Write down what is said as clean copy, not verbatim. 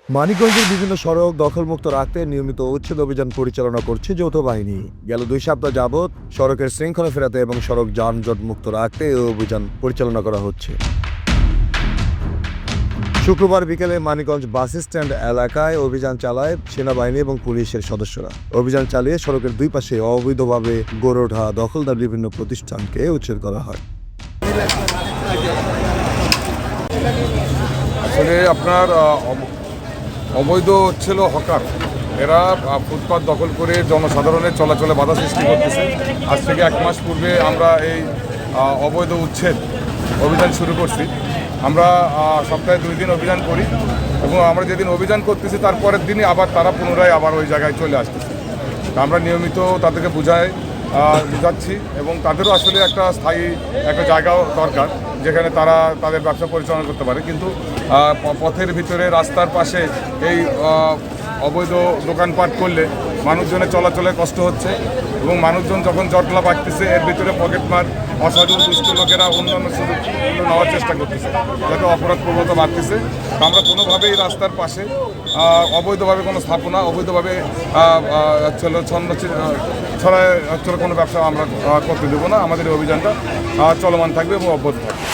মানিকগঞ্জের বিভিন্ন সড়ক দখলমুক্ত রাখতে নিয়মিত উচ্ছেদ অভিযান পরিচালনা করছে যৌথ বাহিনী। গেল 2 সপ্তাহ যাবৎ সড়কের শৃঙ্খলা ফেরাতে এবং সড়ক যানজট মুক্ত রাখতে এই অভিযান পরিচালনা করা হচ্ছে। শুক্রবার বিকেলে মানিকগঞ্জ বাস স্ট্যান্ড এলাকায় অভিযান চালায় সেনাবাহিনী এবং পুলিশের সদস্যরা। অভিযান চালিয়ে সড়কের দুই পাশে অবৈধভাবে গড়ে ওঠা দখলদার বিভিন্ন প্রতিষ্ঠানকে উচ্ছেদ করা হয়। আসলে আপনার অবৈধ হচ্ছিল হকার, এরা ফুটপাত দখল করে জনসাধারণের চলাচলে বাধা সৃষ্টি করতেছে। আজ থেকে 1 মাস পূর্বে আমরা এই অবৈধ উচ্ছেদ অভিযান শুরু করছি। আমরা সপ্তাহে 2 দিন অভিযান করি এবং আমরা যেদিন অভিযান করতেছি তারপরের দিনই আবার তারা পুনরায় আবার ওই জায়গায় চলে আসতেছে। আমরা নিয়মিত তাদেরকে বুঝাচ্ছি এবং তাদেরও আসলে একটা স্থায়ী একটা জায়গাও দরকার যেখানে তারা তাদের ব্যবসা পরিচালনা করতে পারে। কিন্তু পথের ভিতরে রাস্তার পাশে এই অবৈধ দোকানপাট করলে মানুষজনের চলাচলে কষ্ট হচ্ছে এবং মানুষজন যখন জটলা বাড়তেছে এর ভিতরে পকেটমার অসাধু দুষ্ট লোকেরা অন্যান্য সুযোগ নেওয়ার চেষ্টা করতেছে, যাতে অপরাধ প্রবণতা বাড়তেছে। তো আমরা কোনোভাবেই রাস্তার পাশে অবৈধভাবে কোনো স্থাপনা, অবৈধভাবে ছড়ায় কোনো ব্যবসা আমরা করতে দেবো না। আমাদের এই অভিযানটা চলমান থাকবে এবং অব্যাহত থাকবে।